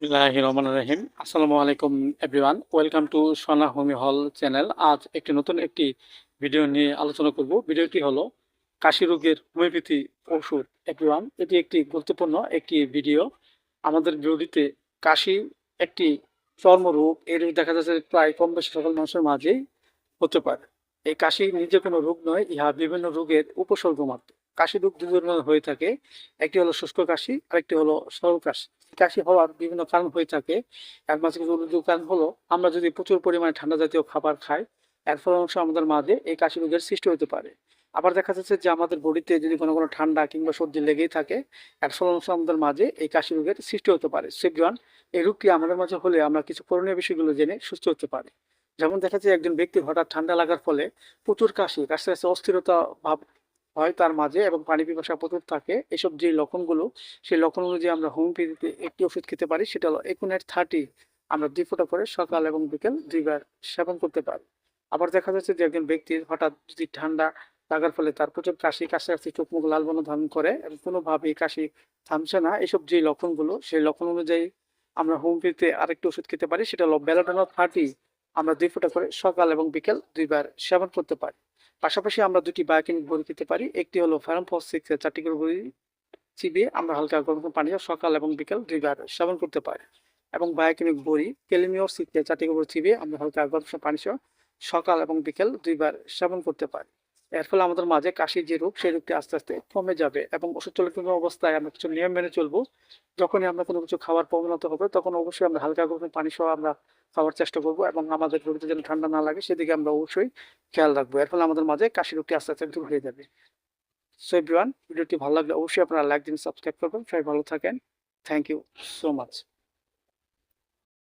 বিসমিল্লাহির রহমানির রহিম। আসসালামু আলাইকুম এভরিওয়ান। ওয়েলকাম টু সোনা হোমি হল চ্যানেল। আজ নতুন একটি ভিডিও নিয়ে আলোচনা করব। ভিডিওটি হলো কাশি রোগের হোমিওপ্যাথি ওষুধ। এভরিওয়ান, এটি একটি গুরুত্বপূর্ণ একটি ভিডিও। আমাদের বিরোধীতে কাশি একটি চর্মরোগ। এর দেখা যাচ্ছে প্রায় কম বেশি সকল মানুষের মাঝেই হতে পারে। এই কাশি নিজে কোনো রোগ নয়, ইহা বিভিন্ন রোগের উপসর্গ মাত্র। কাশি রোগ দুই ধরনের হয়ে থাকে, একটি হলো শুষ্ক কাশি, আরেকটি হলো সরল কাশি। কাশি হওয়ার বিভিন্ন কারণ হয়ে থাকে। এর মাঝে কিছু উল্লেখযোগ্য কারণ হলো আমরা যদি প্রচুর পরিমাণে ঠান্ডা জাতীয় খাবার খাই, এর ফলাংশ আমাদের মাঝে এই কাশি রোগের সৃষ্টি হতে পারে। আবার দেখা যাচ্ছে যে আমাদের বডিতে যদি কোনো ঠান্ডা কিংবা সর্দি লেগেই থাকে, এর ফলাংশ আমাদের মাঝে এই কাশি রোগের সৃষ্টি হতে পারে। সেভরিওয়ান, এই রোগটি আমাদের মাঝে হলে আমরা কিছু করণীয় বিষয়গুলো জেনে সুস্থ হতে পারি। যেমন দেখা যায় একজন ব্যক্তি হঠাৎ ঠান্ডা লাগার ফলে প্রচুর কাশি কাশতে কাশতে অস্থিরতা ভাব হয় তার মাঝে এবং পানি পিপাসা প্রচুর থাকে। এসব যে লক্ষণগুলো, সেই লক্ষণ অনুযায়ী আমরা হোমিওপ্যাথিতে একটি ওষুধ খেতে পারি, সেটা হলো একুনেট 30। আমরা 2 ফোঁটা করে সকাল এবং বিকেল 2 বার সেবন করতে পারি। আবার দেখা যাচ্ছে যে একজন ব্যক্তির হঠাৎ যদি ঠান্ডা লাগার ফলে তার প্রচুর কাশি কাশতে কাশতে চোখ মুখ লাল বর্ণ ধারণ করে এবং কোনোভাবেই কাশি থামছে না, এসব যে লক্ষণগুলো, সেই লক্ষণ অনুযায়ী আমরা হোমিওপ্যাথিতে আরেকটি ওষুধ খেতে পারি, সেটা হলো বেলাডোনা 30। আমরা 2 ফোঁটা করে সকাল এবং বিকেল 2 বার সেবন করতে পারি। পাশাপাশি আমরা 2টি বায়োকেমিক বড়ি খেতে পারি। একটি হলো ফেরামফস 6 এর 4টি করে বড়ি চিবিয়ে আমরা হালকা গরম পানি সকাল এবং বিকেল 2 বার সেবন করতে পারি। এবং বায়োকেমিক বড়ি ক্যালিমিওর 6 এর 4টি করে চিবিয়ে আমরা হালকা গরম পানি সকাল এবং বিকেল 2 বার সেবন করতে পারি। এর ফলে আমাদের মাঝে কাশির যে রোগ, সেই রোগটি আস্তে আস্তে কমে যাবে। এবং ওষুধ চলাকালীন অবস্থায় আমরা কিছু নিয়ম মেনে চলবো। যখনই আমরা কোনো কিছু খাওয়ার প্রবণতা হবে, তখন অবশ্যই আমরা হালকা গরম পানি সহ আমরা খাওয়ার চেষ্টা করব এবং আমাদের শরীরে যেন ঠান্ডা না লাগে সেদিকে আমরা অবশ্যই খেয়াল রাখবো। এর ফলে আমাদের মাঝে কাশি রোগটি আস্তে আস্তে দূর হয়ে যাবে। সো এভরিওয়ান, ভিডিওটি ভালো লাগলে অবশ্যই আপনারা লাইক দিন, সাবস্ক্রাইব করবেন। সবাই ভালো থাকেন। Thank you so much.